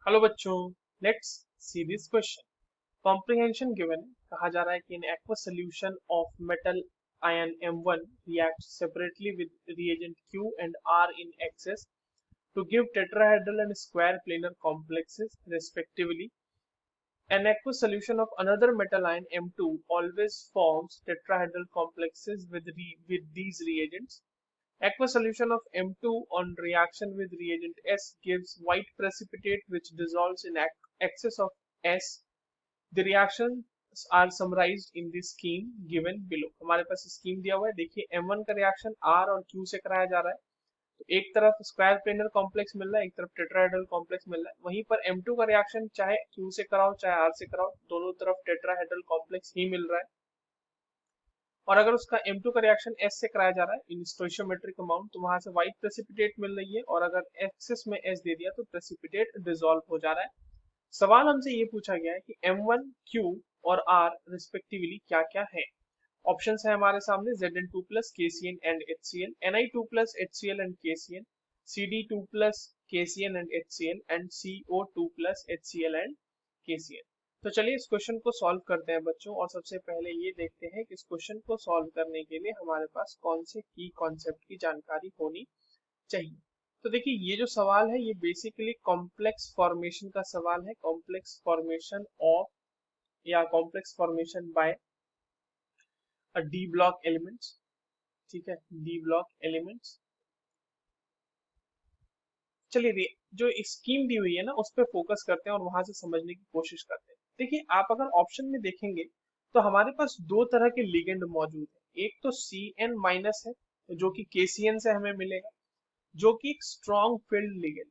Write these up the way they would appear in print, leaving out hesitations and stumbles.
Hello बच्चों, let's see this question. Comprehension given कहा जा रहा है कि in aqueous solution of metal ion M1 reacts separately with reagent Q and R in excess to give tetrahedral and square planar complexes respectively. An aqueous solution of another metal ion M2 always forms tetrahedral complexes with these reagents. Aqueous solution of M2 on reaction with reagent S gives white precipitate which dissolves in excess of S. The reactions are summarized in the scheme given below. हमारे पास scheme दिया हुआ है, देखिए M1 का reaction R और Q से कराया जा रहा है। तो एक तरफ स्क्वायर प्लेनर कॉम्प्लेक्स मिल रहा है, एक तरफ टेट्राहेड्रल कॉम्प्लेक्स मिल रहा है। वहीं पर M2 का रिएक्शन चाहे Q से कराओ चाहे R से कराओ, दोनों तरफ टेट्राहेड्रल कॉम्प्लेक्स ही मिल रहा है। और अगर उसका M2 का रिएक्शन S से कराया जा रहा है इन स्टोइशियोमेट्रिक अमाउंट, तो वहां से व्हाइट प्रेसिपिटेट मिल रही है, और अगर एक्सेस में S दे दिया तो प्रेसिपिटेट डिसॉल्व हो जा रहा है। सवाल हमसे ये पूछा गया है कि M1, Q और R रिस्पेक्टिवली क्या क्या है। ऑप्शंस है हमारे सामने Zn2 plus KCN and HCl, Ni2 plus HCl and KCN, Cd2 plus KCN and HCl and CO2 plus HCl and KCl। तो चलिए इस क्वेश्चन को सॉल्व करते हैं बच्चों, और सबसे पहले ये देखते हैं कि इस क्वेश्चन को सॉल्व करने के लिए हमारे पास कौन से की कॉन्सेप्ट की जानकारी होनी चाहिए। तो देखिए ये जो सवाल है ये बेसिकली कॉम्प्लेक्स फॉर्मेशन का सवाल है। कॉम्प्लेक्स फॉर्मेशन ऑफ या complex formation by D block elements. ठीक है, डी ब्लॉक एलिमेंट्स। चलिए जो स्कीम दी हुई है ना उस पर फोकस करते हैं और वहां से समझने की कोशिश करते हैं। देखिए आप अगर ऑप्शन में देखेंगे तो हमारे पास दो तरह के लिगेंड मौजूद है। एक तो Cn माइनस है जो कि KCN से हमें मिलेगा, जो कि एक स्ट्रॉन्ग फील्ड लिगेंड।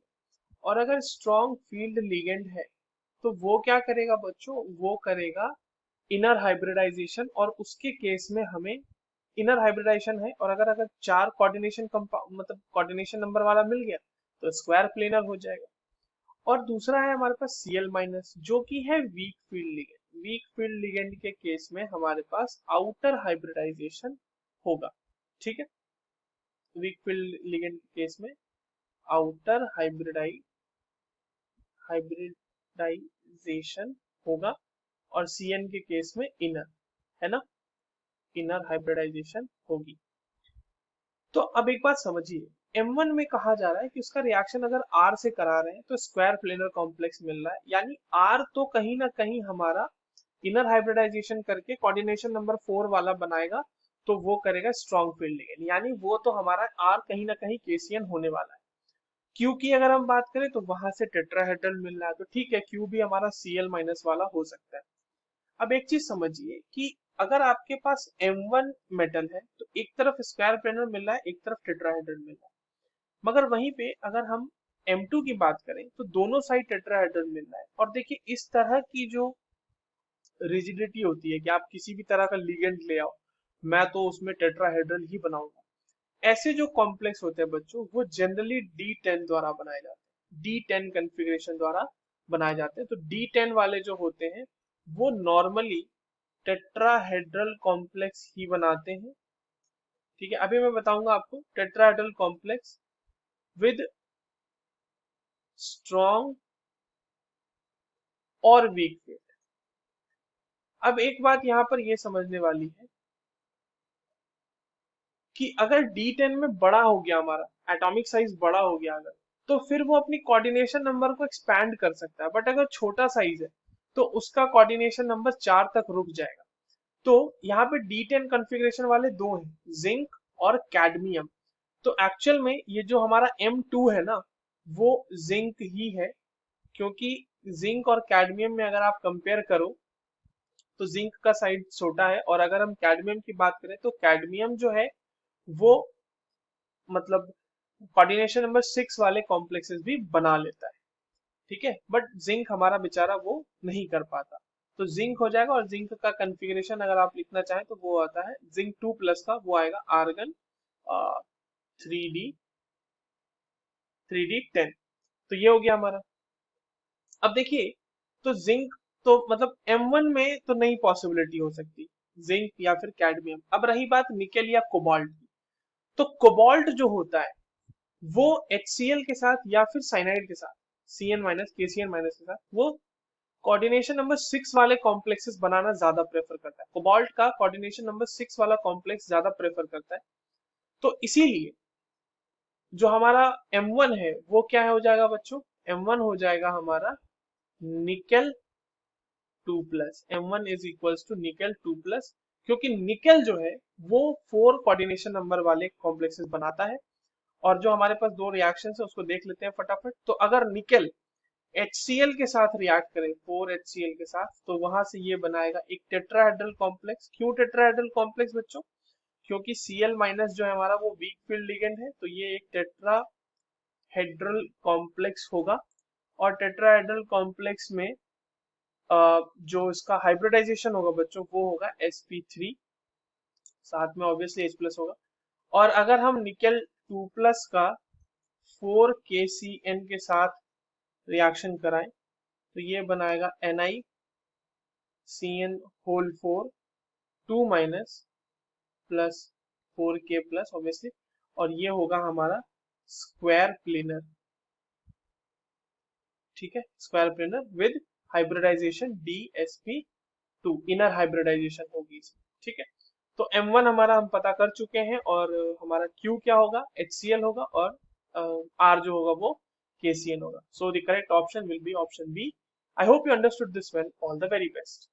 और अगर स्ट्रॉन्ग फील्ड लिगेंड है तो वो क्या करेगा बच्चों, वो करेगा इनर हाइब्रिडाइजेशन, और उसके केस में हमें इनर हाइब्रिडाइजेशन है और अगर अगर चार कोऑर्डिनेशन मतलब कोऑर्डिनेशन नंबर वाला मिल गया तो स्क्वायर प्लेनर हो जाएगा। और दूसरा है हमारे पास Cl माइनस जो कि है weak field ligand. Weak field ligand के केस में हमारे पास आउटर हाइब्रिडाइजेशन होगा। ठीक है, वीक फील्ड लिगेंड के केस में आउटर हाइब्रिडाइजेशन होगा, और Cn के केस में इनर, है ना, इनर हाइब्रिडाइजेशन होगी। तो अब एक बात समझिए, M1 में कहा जा रहा है कि उसका रिएक्शन अगर R से करा रहे हैं तो स्क्वायर प्लेनर कॉम्प्लेक्स मिल रहा है, यानी R तो कहीं ना कहीं हमारा इनर हाइब्रिडाइजेशन करके कोऑर्डिनेशन नंबर 4 वाला बनाएगा, तो वो करेगा स्ट्रॉन्ग फील्ड लिगेंड, यानी वो तो हमारा R कहीं ना कहीं KCN होने वाला है। क्यू की अगर हम बात करें तो वहां से टेट्राहेड्रल मिल रहा है, तो ठीक है क्यू भी हमारा Cl माइनस वाला हो सकता है। अब एक चीज समझिए कि अगर आपके पास M1 मेटल है तो एक तरफ स्क्वायर प्लेनर मिल रहा है, एक तरफ टेट्राहेड्रल मिल रहा है, मगर वहीं पे अगर हम M2 की बात करें तो दोनों साइड टेट्राहेड्रल मिल रहा है। और देखिए इस तरह की जो रिजिडिटी होती है कि आप किसी भी तरह का लिगेंड ले आओ, मैं तो उसमें टेट्राहेड्रल ही बनाऊंगा, ऐसे जो कॉम्प्लेक्स होते हैं बच्चों वो जनरली D10 द्वारा बनाए जाते हैं, D10 कॉन्फ़िगरेशन द्वारा बनाए जाते हैं। तो D10 वाले जो होते हैं वो नॉर्मली टेट्राहेड्रल कॉम्प्लेक्स ही बनाते हैं। ठीक है, अभी मैं बताऊंगा आपको टेट्राहेड्रल कॉम्प्लेक्स विद स्ट्रॉन्ग और वीक फील्ड। अब एक बात यहाँ पर यह समझने वाली है कि अगर D10 में बड़ा हो गया हमारा एटॉमिक साइज बड़ा हो गया अगर, तो फिर वो अपनी कोऑर्डिनेशन नंबर को एक्सपैंड कर सकता है। बट अगर छोटा साइज है तो उसका कोऑर्डिनेशन नंबर 4 तक रुक जाएगा। तो यहाँ पे D10 कॉन्फ़िगरेशन वाले दो हैं, जिंक और कैडमियम। तो एक्चुअल में ये जो हमारा M2 है ना वो जिंक ही है, क्योंकि जिंक और कैडमियम में अगर आप कंपेयर करो तो जिंक का साइज छोटा है, और अगर हम कैडमियम की बात करें तो कैडमियम जो है वो मतलब कोऑर्डिनेशन नंबर 6 वाले कॉम्प्लेक्सेस भी बना लेता है। ठीक है, बट जिंक हमारा बेचारा वो नहीं कर पाता। तो जिंक हो जाएगा, और जिंक का कॉन्फ़िगरेशन अगर आप लिखना चाहें तो वो आता है जिंक 2 प्लस का, वो आएगा आर्गन 3D 3D10। तो ये हो गया हमारा। अब देखिए, तो जिंक तो मतलब M1 में तो नहीं पॉसिबिलिटी हो सकती जिंक या फिर कैडमियम। अब रही बात निकेल या कोबाल्ट की, तो कोबाल्ट जो होता है वो HCl के साथ या फिर साइनाइड के साथ Cn माइनस KCl माइनस के साथ वो कोऑर्डिनेशन नंबर 6 वाले कॉम्प्लेक्सेस बनाना ज्यादा प्रेफर करता है। कोबाल्ट का कोऑर्डिनेशन नंबर 6 वाला कॉम्प्लेक्स ज्यादा प्रेफर करता है। तो इसीलिए जो हमारा M1 है वो क्या हो जाएगा बच्चों? M1 हो जाएगा हमारा nickel 2+। M1 is equals to nickel 2+, क्योंकि निकेल जो है वो 4 कोऑर्डिनेशन नंबर वाले कॉम्प्लेक्सेस बनाता है। और जो हमारे पास दो रिएक्शन है उसको देख लेते हैं फटाफट। तो अगर निकेल HCl के साथ रिएक्ट करे 4HCl के साथ, तो वहां से ये बनाएगा एक टेट्राहेड्रल कॉम्प्लेक्स। क्यों टेट्राहेड्रल कॉम्प्लेक्स बच्चों? क्योंकि Cl माइनस जो है हमारा वो वीक फील्ड लिगेंड है, तो ये एक टेट्राहेड्रल कॉम्प्लेक्स होगा। और टेट्राहेड्रल कॉम्प्लेक्स में जो इसका हाइब्रिडाइजेशन होगा बच्चों वो होगा sp3, साथ में ऑब्वियसली H+ होगा। और अगर हम निकेल 2+ का 4KCN के साथ रिएक्शन कराएं तो ये बनाएगा NiCN4 2 minus plus 4K+ obviously. और ये होगा हमारा स्क्वायर प्लेनर, ठीक है, square planar with hybridization DsP2, inner hybridization होगी इसमें, ठीक है। तो M1 हमारा हम पता कर चुके हैं, और हमारा Q क्या होगा? HCl होगा, और R जो होगा वो KCN होगा। So the correct option will be option B. I hope you understood this well. All the very best.